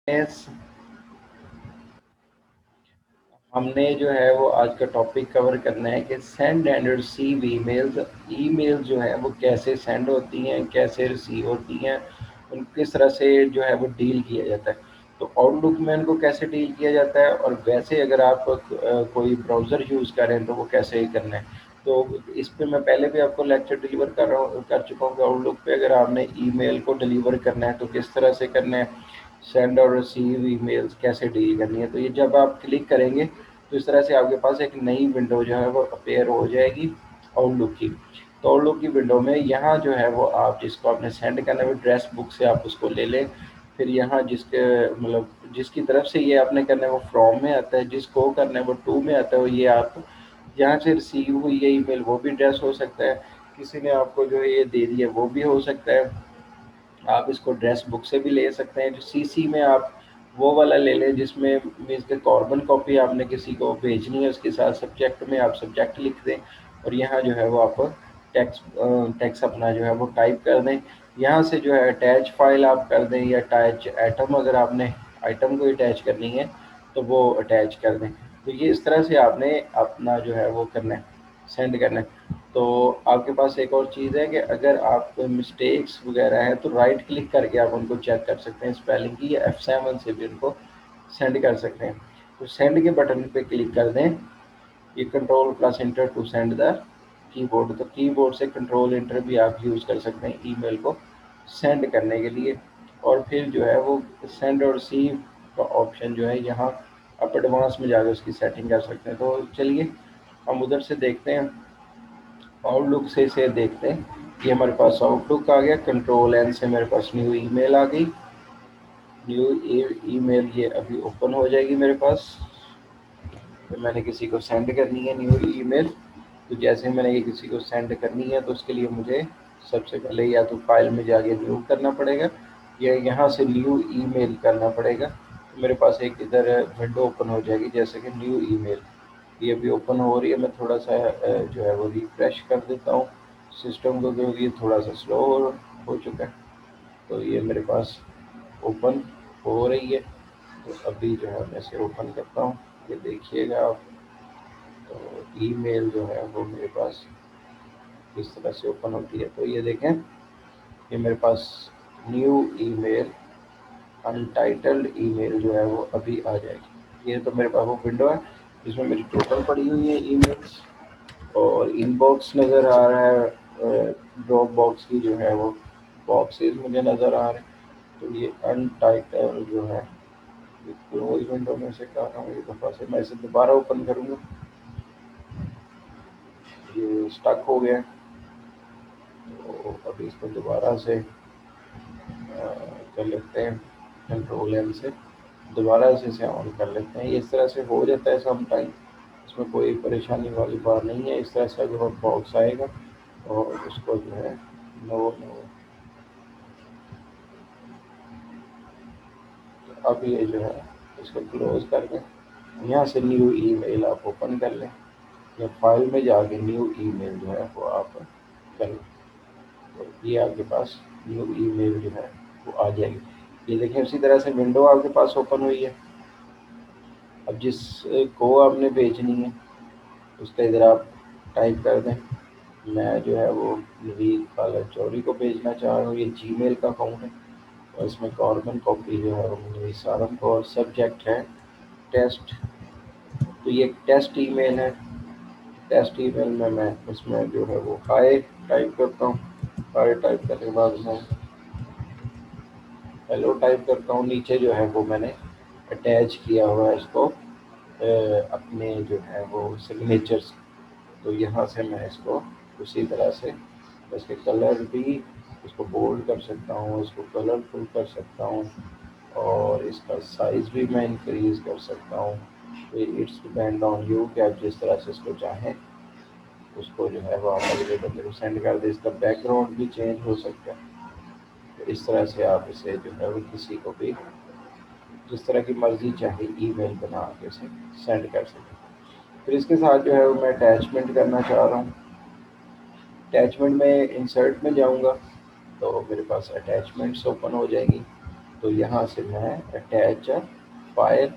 Yes, हमने जो है वो आज का टॉपिक कवर करना है कि send and receive emails. Email जो है वो कैसे सेंड होती हैं, कैसे रिसीव होती हैं, उन किस तरह से जो है वो डील किया जाता है। तो आउटलुक में उनको कैसे डील किया जाता है, और वैसे अगर आप कोई ब्राउज़र यूज़ कर रहे हैं तो वो कैसे करना है। तो इस पे मैं पहले भी आपको लेक्चर डिलीवर कर चुका हूँ कि आउटलुक पे अगर आपने ईमेल को डिलीवर करना है तो किस तरह से करना है, सेंड और रिसीव ईमेल्स कैसे डील करनी है। तो ये जब आप क्लिक करेंगे तो इस तरह से आपके पास एक नई विंडो जो है वो अपेयर हो जाएगी आउटलुक की। तो आउटलुक की विंडो में यहाँ जो है वो आप जिसको आपने सेंड करना है वो एड्रेस बुक से आप उसको ले लें। फिर यहाँ जिसके मतलब जिसकी तरफ से ये आपने करना है वो फ्रॉम में आता है, जिसको करना है वो टू में आता है। और ये आप जहाँ से रिसीव हुई है ईमेल वो भी एड्रेस हो सकता है, किसी ने आपको जो है ये दे दी है वो भी हो सकता है। आप इसको ड्रेस बुक से भी ले सकते हैं। जो सीसी में आप वो वाला ले लें जिसमें मीन्स के कॉर्बन कॉपी आपने किसी को भेजनी है, उसके साथ सब्जेक्ट में आप सब्जेक्ट लिख दें और यहाँ जो है वो आप टेक्स्ट टेक्स्ट अपना जो है वो टाइप कर दें। यहाँ से जो है अटैच फाइल आप कर दें, या अटैच आइटम अगर आपने आइटम को अटैच करनी है तो वो अटैच कर दें। तो ये इस तरह से आपने अपना जो है वो करना है, सेंड करना है। तो आपके पास एक और चीज़ है कि अगर आप मिस्टेक्स वगैरह हैं तो राइट क्लिक करके आप उनको चेक कर सकते हैं स्पेलिंग की, या F7 से भी उनको सेंड कर सकते हैं। तो सेंड के बटन पे क्लिक कर दें, ये control plus enter to send the keyboard. तो कीबोर्ड से कंट्रोल इंटर भी आप यूज़ कर सकते हैं ईमेल को सेंड करने के लिए। और फिर जो है वो सेंड और रिसीव का ऑप्शन जो है यहाँ आप एडवांस में जाकर उसकी सेटिंग कर सकते हैं। तो चलिए हम उधर से देखते हैं, आउटलुक से इसे देखते हैं। ये हमारे पास आउटलुक आ गया, कंट्रोल एन से मेरे पास न्यू ईमेल आ गई। न्यू ईमेल ये अभी ओपन हो जाएगी मेरे पास। तो मैंने किसी को सेंड करनी है न्यू ईमेल। तो जैसे मैंने ये किसी को सेंड करनी है तो उसके लिए मुझे सबसे पहले या तो फाइल में जाके न्यू करना पड़ेगा, या यहाँ से न्यू ईमेल करना पड़ेगा। तो मेरे पास एक इधर विंडो ओपन हो जाएगी जैसे कि न्यू ईमेल, ये अभी ओपन हो रही है। मैं थोड़ा सा जो है वो रिफ्रेश कर देता हूँ सिस्टम को, क्योंकि ये थोड़ा सा स्लो हो चुका है। तो ये मेरे पास ओपन हो रही है। तो अभी जो है मैं इसे ओपन करता हूँ, ये देखिएगा आप। तो ईमेल जो है वो मेरे पास किस तरह से ओपन होती है, तो ये देखें, ये मेरे पास न्यू ईमेल अनटाइटल्ड ईमेल जो है वो अभी आ जाएगी। ये तो मेरे पास वो विंडो है जिसमें मेरी टोटल पड़ी हुई है ईमेल्स, और इनबॉक्स नज़र आ रहा है, ड्रॉप बॉक्स की जो है वो बॉक्सेस मुझे नज़र आ रहे हैं। तो ये अनटाइटल जो है ये क्लोज विंडो में से कर रहा हूँ एक दफ़ा से, मैं इसे दोबारा ओपन करूँगा, ये स्टक हो गया। तो अभी इसको दोबारा से कर लेते हैं, कंट्रोल एन से दोबारा से इसे ऑन कर लेते हैं। ये इस तरह से हो जाता है सम टाइम, इसमें कोई परेशानी वाली बात नहीं है। इस तरह से अगर बॉक्स आएगा और उसको जो है नो नो, अब ये जो है इसको क्लोज कर दें। यहाँ से न्यू ईमेल आप ओपन कर लें, या फाइल में जाके न्यू ईमेल जो है वो आप कर लें। तो ये आपके पास न्यू ईमेल जो है वो आ जाएगी। ये देखें उसी तरह से विंडो आपके पास ओपन हुई है। अब जिसको आपने भेजनी है उसका इधर आप टाइप कर दें। मैं जो है वो नवीद खालिद चौधरी को भेजना चाह रहा हूँ, ये जीमेल का अकाउंट है। और इसमें कॉर्बन कॉपी जो है वो नवीद सारम को, और सब्जेक्ट है टेस्ट। तो ये टेस्ट ईमेल है। टेस्ट ईमेल में मैं इसमें जो है वो हाय टाइप करता हूँ। हाय टाइप करने के बाद मैं हेलो टाइप करता हूँ। नीचे जो है वो मैंने अटैच किया हुआ है इसको अपने जो है वो सिग्नेचर्स। तो यहाँ से मैं इसको उसी तरह से इसके कलर भी इसको बोल्ड कर सकता हूँ, इसको कलरफुल कर सकता हूँ, और इसका साइज़ भी मैं इंक्रीज़ कर सकता हूँ। तो इट्स डिपेंड ऑन यू कि आप जिस तरह से इसको चाहें उसको जो है वो आप अगले बंदे को सेंड कर दें। इसका बैकग्राउंड भी चेंज हो सकता है। तो इस तरह से आप इसे जो है वो किसी को भी जिस तरह की मर्ज़ी चाहे ईमेल बना के उसे सेंड कर सकें। फिर इसके साथ जो है वो मैं अटैचमेंट करना चाह रहा हूँ। अटैचमेंट में इंसर्ट में जाऊँगा तो मेरे पास अटैचमेंट्स ओपन हो जाएंगी। تو یہاں سے میں اٹیچ فائل،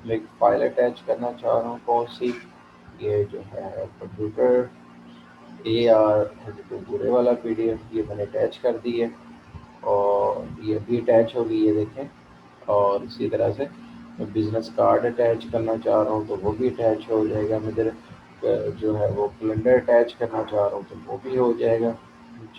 میں ایک فائل اٹیچ کرنا چاہ رہا ہوں، کون سی؟ یہ جو ہے کمپیوٹر AR32 پورے والا PDF، یہ میں نے اٹیچ کر دی ہے، اور یہ بھی اٹیچ ہوگی، یہ دیکھیں۔ اور اسی طرح سے میں بزنس کارڈ اٹیچ کرنا چاہ رہا ہوں تو وہ بھی اٹیچ ہو جائے گا۔ میں ادھر جو ہے وہ کیلنڈر اٹیچ کرنا چاہ رہا ہوں تو وہ بھی ہو جائے گا۔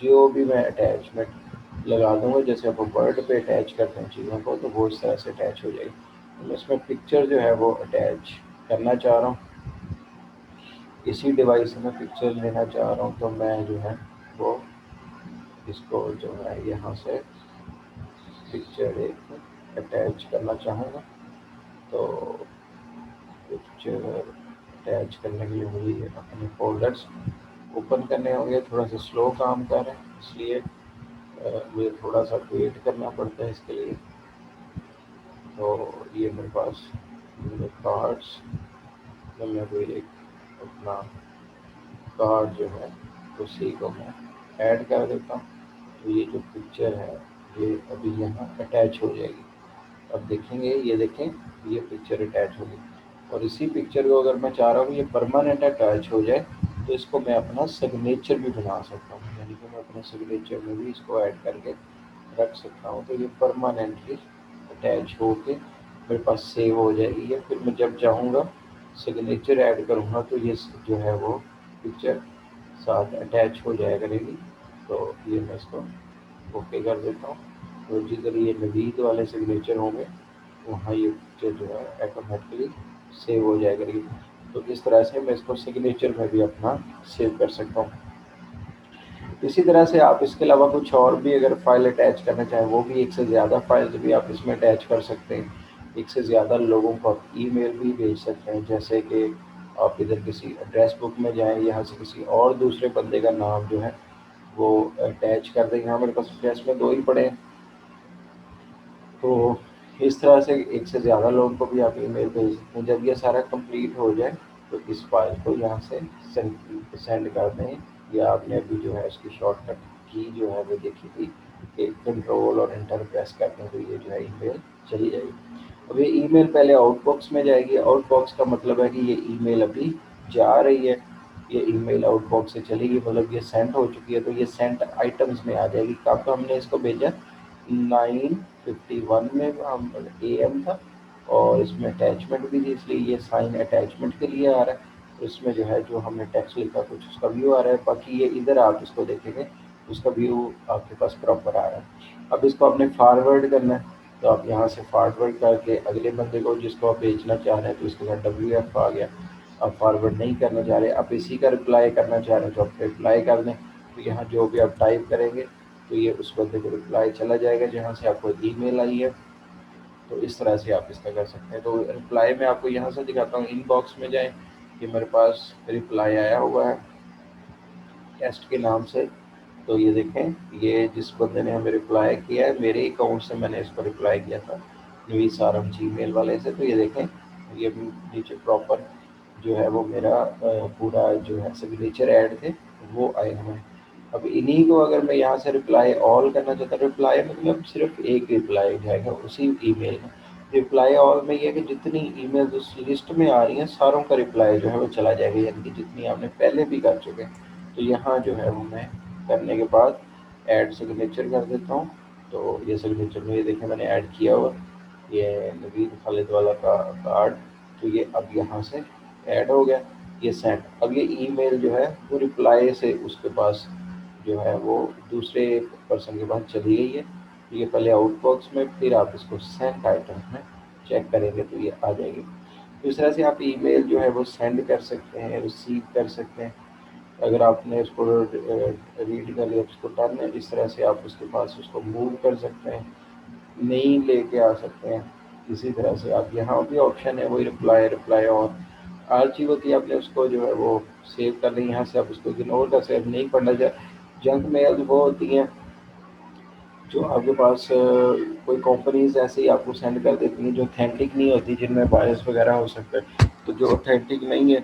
جو بھی میں اٹیچمنٹ لگا دوں گا، جیسے آپ ورڈ پہ اٹیچ کرتے ہیں چیزوں کو، تو وہ اس طرح سے اٹیچ ہو جائے گی۔ میں اس میں پکچر جو ہے وہ اٹیچ کرنا چاہ رہا ہوں، اسی ڈیوائس سے میں پکچر لینا چاہ رہا ہوں، تو میں جو ہے وہ اس کو جو ہے یہاں سے پکچر ایک اٹیچ کرنا چاہوں گا۔ تو پکچر اٹیچ کرنے کے لیے مجھے اپنے فولڈرس اوپن کرنے ہوں گے، تھوڑا سا سلو کام کر رہے ہیں، اس لیے مجھے تھوڑا سا ویٹ کرنا پڑتا ہے اس کے لیے۔ تو یہ میرے پاس میرے کارڈس میں کوئی ایک اپنا کارڈ جو ہے اسی کو میں ایڈ کر دیتا ہوں، تو یہ جو پکچر ہے یہ ابھی یہاں اٹیچ ہو جائے گی۔ اب دیکھیں گے، یہ دیکھیں یہ پکچر اٹیچ ہوگی، اور اسی پکچر کو اگر میں چاہ رہا ہوں کہ یہ پرماننٹ اٹیچ ہو جائے تو اس کو میں اپنا سگنیچر بھی بنا سکتا ہوں، یعنی کہ میں اپنے سگنیچر میں بھی اس کو ایڈ کر کے رکھ سکتا ہوں، تو یہ پرماننٹلی اٹیچ ہو کے میرے پاس سیو ہو جائے گی۔ یا پھر میں جب چاہوں گا سگنیچر ایڈ کروں گا تو یہ جو ہے وہ پکچر ساتھ اٹیچ ہو جائے کرے گی۔ تو یہ میں اس کو اوکے کر دیتا ہوں، تو جدھر یہ نوید والے سگنیچر ہوں گے وہاں یہ پکچر جو ہے آٹومیٹکلی سیو ہو جائے کرے گی۔ تو اس طرح سے میں اس کو سگنیچر میں بھی اپنا سیو کر سکتا ہوں۔ اسی طرح سے آپ اس کے علاوہ کچھ اور بھی اگر فائل اٹیچ کرنا چاہیں، وہ بھی ایک سے زیادہ فائلز بھی آپ اس میں اٹیچ کر سکتے ہیں، ایک سے زیادہ لوگوں کو آپ ای میل بھی بھیج سکتے ہیں، جیسے کہ آپ ادھر کسی ایڈریس بک میں جائیں، یہاں سے کسی اور دوسرے بندے کا نام جو ہے وہ اٹیچ کر دیں۔ یہاں میرے پاس ایڈریس میں 2 ہی پڑے ہیں، تو اس طرح سے ایک سے زیادہ لوگوں کو بھی آپ ای میل بھیج سکتے ہیں۔ جب یہ سارا کمپلیٹ ہو جائے تو اس فائل کو یہاں سے سینڈ کر دیں، یا آپ نے ابھی جو ہے اس کی شارٹ کٹ کی جو ہے وہ دیکھی تھی کہ کنٹرول اور انٹر پریس کرنے تو یہ جو ہے ای میل چلی جائے گی۔ اب یہ ای میل پہلے آؤٹ باکس میں جائے گی، آؤٹ باکس کا مطلب ہے کہ یہ ای میل ابھی جا رہی ہے، یہ ای میل آؤٹ باکس سے چلے گی، مطلب یہ سینڈ ہو چکی ہے، تو یہ سینٹ آئٹمس میں آ جائے گی۔ کب ہم نے اس کو بھیجا؟ 9:51 میں AM تھا، اور اس میں اٹیچمنٹ بھی تھی، اس لیے یہ سائن اٹیچمنٹ کے لیے آ رہا ہے۔ اس میں جو ہے جو ہم نے ٹیکسٹ لکھا کچھ اس کا ویو آ رہا ہے، باقی یہ ادھر آپ اس کو دیکھیں گے اس کا ویو آپ کے پاس پراپر آ رہا ہے۔ اب اس کو آپ نے فارورڈ کرنا ہے، تو آپ یہاں سے فارورڈ کر کے اگلے بندے کو جس کو آپ بھیجنا چاہ رہے ہیں، تو اس کے بعد WF آ گیا۔ آپ فارورڈ نہیں کرنا چاہ رہے، آپ اسی کا رپلائی کرنا چاہ رہے ہیں تو آپ رپلائی کر دیں، تو یہاں جو بھی آپ ٹائپ کریں گے تو یہ اس بندے کو رپلائی چلا جائے گا جہاں سے آپ کو ای میل آئی ہے۔ تو اس طرح سے آپ اس کا کر سکتے ہیں۔ تو رپلائی میں آپ کو یہاں سے دکھاتا ہوں، ان باکس میں جائیں، یہ میرے پاس رپلائی آیا ہوا ہے ٹیسٹ کے نام سے، تو یہ دیکھیں یہ جس بندے نے ہمیں رپلائی کیا ہے میرے اکاؤنٹ سے، میں نے اس کو رپلائی کیا تھا نوید سارم جی میل والے سے، تو یہ دیکھیں یہ نیچے پراپر جو ہے وہ میرا پورا جو ہے سگنیچر ایڈ تھے وہ آئے ہوئے ہیں۔ اب انہی کو اگر میں یہاں سے رپلائی آل کرنا چاہتا ہوں، رپلائی مطلب صرف ایک رپلائی جائے گا اسی ای میل میں۔ رپلائی آل میں یہ ہے کہ جتنی ای میل اس لسٹ میں آ رہی ہیں ساروں کا رپلائی جو ہے وہ چلا جائے گا، یعنی کہ جتنی آپ نے پہلے بھی کر چکے ہیں۔ تو یہاں جو ہے وہ میں کرنے کے بعد ایڈ سگنیچر کر دیتا ہوں، تو یہ سگنیچر میں یہ دیکھیں میں نے ایڈ کیا ہوا یہ نوید خالد والا کا کارڈ، تو یہ اب یہاں سے ایڈ ہو گیا، یہ سینڈ۔ اب یہ ای میل جو ہے وہ رپلائی سے اس کے پاس جو ہے وہ دوسرے پرسن کے پاس چلی گئی ہے، یہ پہلے آؤٹ باکس میں، پھر آپ اس کو سینڈ آئٹم میں چیک کریں گے تو یہ آ جائے گی۔ تو اس طرح سے آپ ای میل جو ہے وہ سینڈ کر سکتے ہیں، ریسیو کر سکتے ہیں۔ اگر آپ نے اس کو ریڈ کر لیا اس کو ٹرن ہے، اس طرح سے آپ اس کے پاس اس کو موو کر سکتے ہیں، نہیں لے کے آ سکتے ہیں۔ اسی طرح سے آپ یہاں بھی آپشن ہے وہی رپلائی اور ہر چیز ہوتی ہے، آپ نے اس کو جو ہے وہ سیو کر لیں، یہاں سے آپ اس کو اگنور کر سکتے، نہیں پڑھنا چاہے جنک میل وہ ہوتی ہیں جو آپ کے پاس کوئی کمپنیز ایسے ہی آپ کو سینڈ کر دیتی ہیں جو اتھینٹک نہیں ہوتی، جن میں وائرس وغیرہ ہو سکتا ہے، تو جو اتھینٹک نہیں ہے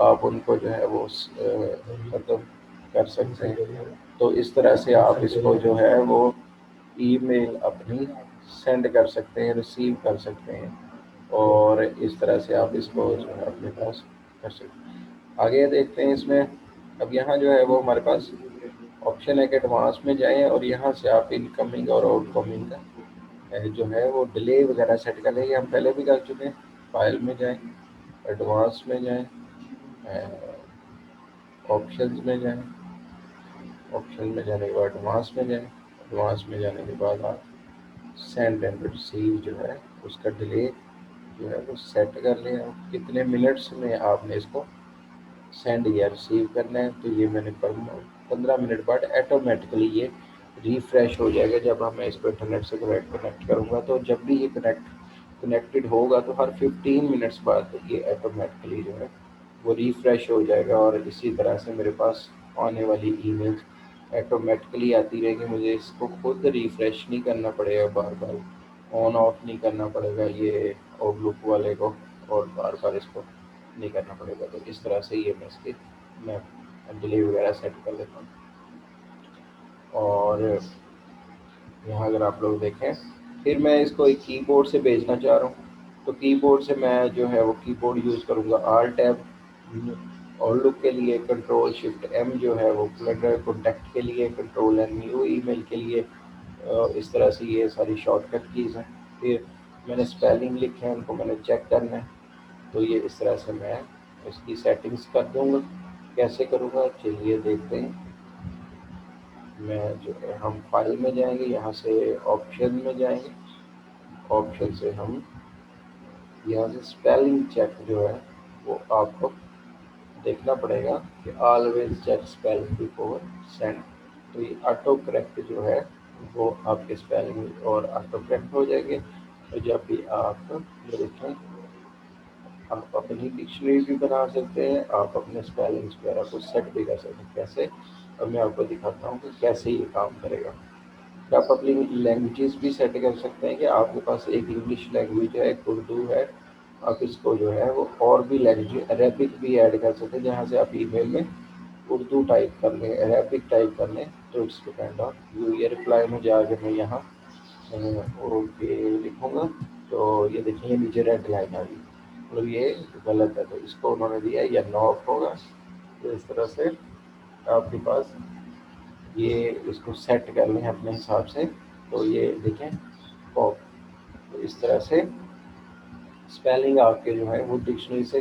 آپ ان کو جو ہے وہ مطلب کر سکتے ہیں۔ تو اس طرح سے آپ اس کو جو ہے وہ ای میل اپنی सेंड कर सकते हैं, रिसीव कर सकते हैं, और इस तरह से आप इसको जो है अपने पास कर सकते हैं। आगे देखते हैं इसमें। अब यहाँ जो है वो हमारे पास ऑप्शन है कि एडवांस में जाएं और यहाँ से आप इनकमिंग और आउटगोइंग का जो है वो डिले वगैरह सेट कर लें। ये हम पहले भी कर चुके हैं। फाइल में जाएं, एडवांस में जाएं, ऑप्शंस में जाएं, ऑप्शन में जाने के बाद एडवांस में जाएं, एडवांस में जाने के बाद आप सेंड एंड रिसीव जो है उसका डिले जो है वो सेट कर लें। आप कितने मिनट्स में आपने इसको सेंड या रिसीव करना है। तो ये मैंने 15 मिनट बाद ऑटोमेटिकली ये रिफ़्रेश हो जाएगा। जब मैं इसको इंटरनेट से कनेक्ट करूँगा, तो जब भी ये कनेक्टेड होगा तो हर 15 मिनट्स बाद ये ऑटोमेटिकली जो है वो रिफ़्रेश हो जाएगा, और इसी तरह से मेरे पास आने वाली ईमेल्स ऑटोमेटिकली आती रहेगी। मुझे इसको खुद रिफ़्रेश नहीं करना पड़ेगा, बार बार ऑन ऑफ नहीं करना पड़ेगा ये आउटलुक वाले को, और बार बार इसको नहीं करना पड़ेगा। तो इस तरह से ये मैं डिले वगैरह सेट कर लेता हूँ। और यहाँ अगर आप लोग देखें, फिर मैं इसको एक कीबोर्ड से भेजना चाह रहा हूँ, तो कीबोर्ड से मैं जो है वो कीबोर्ड यूज़ करूँगा आल्ट टैब आउटलुक के लिए, कंट्रोल शिफ्ट एम जो है वो कॉन्टैक्ट के लिए, कंट्रोल एन न्यू ईमेल के लिए। इस तरह से ये सारी शॉर्टकट कीज़ हैं। फिर मैंने स्पेलिंग लिखे हैं, उनको मैंने चेक करना है। तो ये इस तरह से मैं इसकी सेटिंग्स कर दूँगा। कैसे करूँगा चलिए देखते हैं। मैं जो है हम फाइल में जाएंगे, यहाँ से ऑप्शन में जाएंगे, ऑप्शन से हम यहाँ से स्पेलिंग चेक जो है वो आपको देखना पड़ेगा कि always check spelling before send. तो ये ऑटो करेक्ट जो है वो आपके स्पेलिंग और ऑटो करेक्ट हो जाएंगे। तो जब भी आप ये देखें, आप अपनी डिक्शनरी भी बना सकते हैं, आप अपने स्पेलिंग्स वगैरह को सेट भी कर सकते हैं। कैसे, अब मैं आपको दिखाता हूँ कि कैसे ये काम करेगा। आप अपनी लैंग्वेजेस भी सेट कर सकते हैं कि आपके पास एक इंग्लिश लैंग्वेज है, एक उर्दू है, आप इसको जो है वो और भी लैंग्वेज अरेबिक भी ऐड कर सकते हैं। जहाँ से आप ईमेल में उर्दू टाइप कर लें, अरेबिक टाइप कर लें, तो इट्स डिपेंड ऑन यू। ये रिप्लाई में जाकर मैं यहाँ ओके लिखूँगा, तो ये देखिए ये नीचे रेड लाइन आ गई, मतलब ये गलत है, तो इसको उन्होंने दिया या नॉट होगा। तो इस तरह से आपके पास ये इसको सेट कर लें अपने हिसाब से। तो ये देखें पॉप, तो इस तरह से स्पेलिंग आपके जो है वो डिक्शनरी से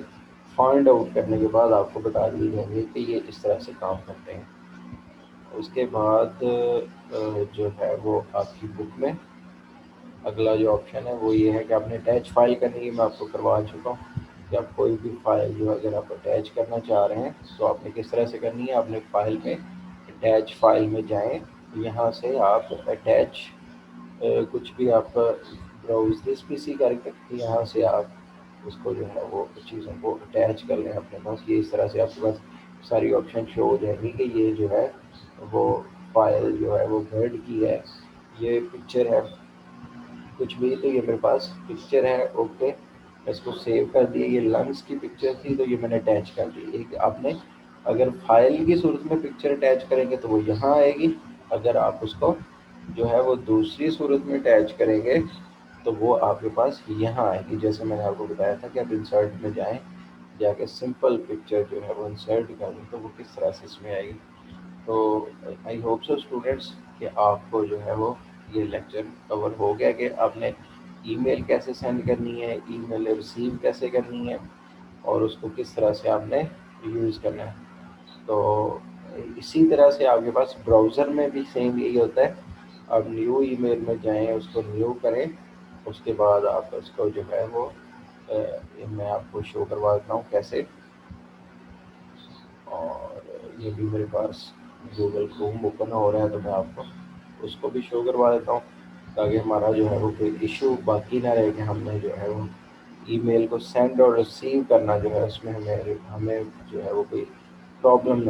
फाइंड आउट करने के बाद आपको बता दी जाएंगे कि ये इस तरह से काम करते हैं। उसके बाद जो है वो आपकी बुक में अगला जो ऑप्शन है वो ये है कि आपने अटैच फाइल करनी है। मैं आपको करवा चुका हूँ कि आप कोई भी फाइल जो अगर आप अटैच करना चाह रहे हैं तो आपने किस तरह से करनी है। आपने फाइल में अटैच फाइल में जाएं, यहाँ से आप अटैच कुछ भी आप ब्राउज दिस पीसी करके यहाँ से आप उसको जो है वो चीज़ों को अटैच कर लें अपने पास। ये इस तरह से आपके पास सारी ऑप्शन शो हो जाएंगी कि ये जो है वो फाइल जो है वो वर्ड की है, ये पिक्चर है कुछ भी, तो ये मेरे पास पिक्चर है। ओके, इसको सेव कर दिए। ये लंग्स की पिक्चर थी तो ये मैंने अटैच कर दी। एक आपने अगर फाइल की सूरत में पिक्चर अटैच करेंगे तो वो यहाँ आएगी, अगर आप उसको जो है वो दूसरी सूरत में अटैच करेंगे तो वो आपके पास यहाँ आएगी। जैसे मैंने आपको बताया था कि आप इंसर्ट में जाएं, जाके सिंपल पिक्चर जो है वो इंसर्ट कर दें, तो वो किस तरह से इसमें आएगी। तो आई होप सो स्टूडेंट्स कि आपको जो है वो ये लेक्चर कवर हो गया कि आपने ईमेल कैसे सेंड करनी है, ईमेल रिसीव कैसे करनी है, और उसको किस तरह से आपने यूज़ करना है। तो इसी तरह से आपके पास ब्राउज़र में भी सेम यही होता है। आप न्यू ईमेल में जाएं, उसको न्यू करें, उसके बाद आप उसको जो है वो मैं आपको शो करवा देता हूँ कैसे। और ये भी मेरे पास गूगल क्रोम ओपन हो रहा है तो मैं आपको उसको भी शो करवा देता हूँ, ताकि हमारा जो है वो कोई इशू बाकी ना रहे कि हमने जो है वो ईमेल को सेंड और रिसीव करना जो है उसमें हमें हमें जो है वो कोई प्रॉब्लम ना